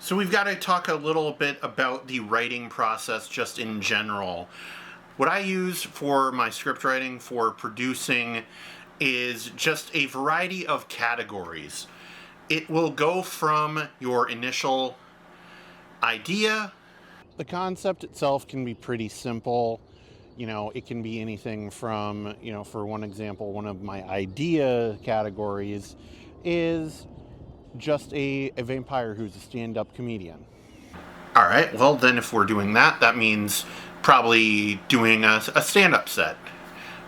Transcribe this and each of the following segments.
So we've got to talk a little bit about the writing process just in general. What I use for my script writing for producing is just a variety of categories. It will go from your initial idea. The concept itself can be pretty simple. It can be anything from, for one example, one of my idea categories is just a vampire who's a stand-up comedian. All right, well, then if we're doing that, that means probably doing a stand-up set.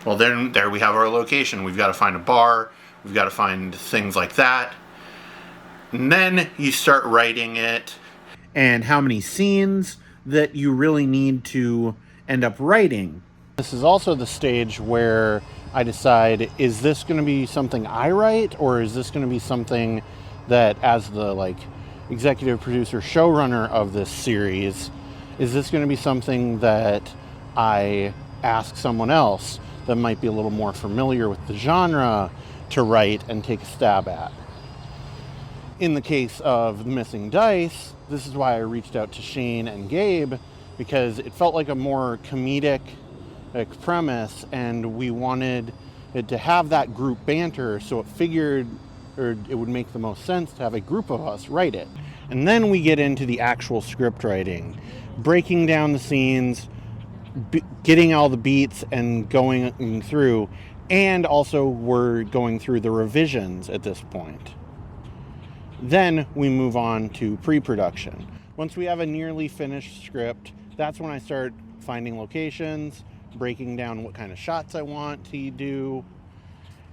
Well, then there we have our location. We've got to find a bar. We've got to find things like that. And then you start writing it. And how many scenes that you really need to end up writing. This is also the stage where I decide, is this going to be something I write, or is this going to be something that, as the executive producer showrunner of this series, is this going to be something that I ask someone else that might be a little more familiar with the genre to write and take a stab at? In the case of The Missing Dice, this is why I reached out to Shane and Gabe, because it felt like a more comedic premise, and we wanted it to have that group banter, so it would make the most sense to have a group of us write it. And then we get into the actual script writing, breaking down the scenes, getting all the beats and going through, and also we're going through the revisions at this point. Then we move on to pre-production. Once we have a nearly finished script, that's when I start finding locations, breaking down what kind of shots I want to do,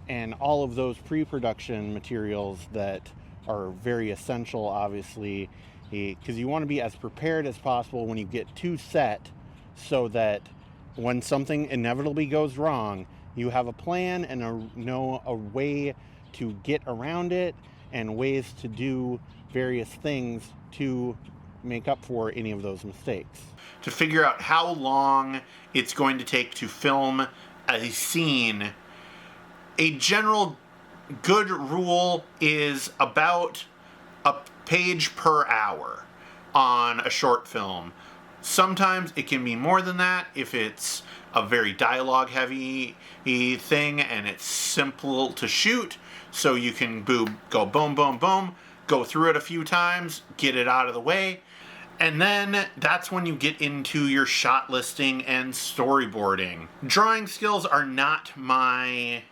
and all of those pre-production materials that are very essential, obviously, because you want to be as prepared as possible when you get to set, so that when something inevitably goes wrong, you have a plan and a way to get around it, and ways to do various things to make up for any of those mistakes. To figure out how long it's going to take to film a scene, a general good rule is about a page per hour on a short film. Sometimes it can be more than that if it's a very dialogue heavy thing and it's simple to shoot, so you can go boom, boom, boom, go through it a few times, get it out of the way. And then that's when you get into your shot listing and storyboarding. Drawing skills are not my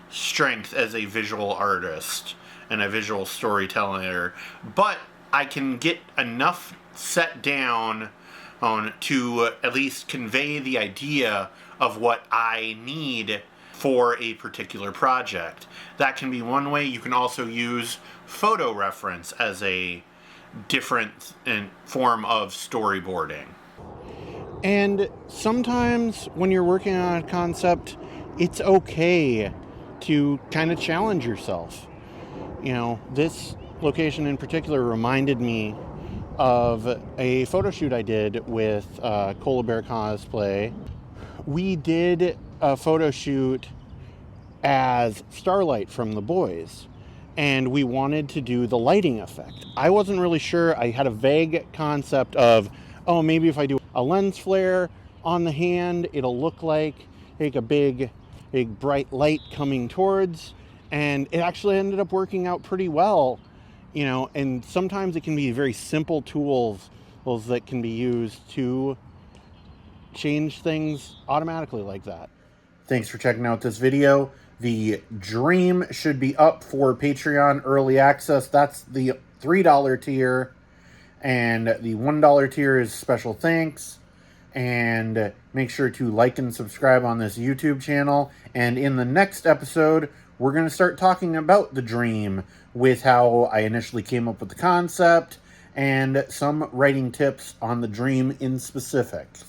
strength as a visual artist and a visual storyteller, but I can get enough set down to at least convey the idea of what I need for a particular project. That can be one way. You can also use photo reference as a different form of storyboarding. And sometimes when you're working on a concept, it's okay to kind of challenge yourself. This location in particular reminded me of a photo shoot I did with Cola Bear Cosplay. We did a photo shoot as Starlight from The Boys, and we wanted to do the lighting effect. I wasn't really sure. I had a vague concept of, maybe if I do a lens flare on the hand, it'll look like a big bright light coming towards, and it actually ended up working out pretty well. And sometimes it can be very simple tools that can be used to change things automatically like that. Thanks for checking out this video. The Dream should be up for Patreon early access. That's the $3 tier. And the $1 tier is special thanks. And make sure to like and subscribe on this YouTube channel. And in the next episode, we're going to start talking about The Dream, with how I initially came up with the concept and some writing tips on The Dream in specifics.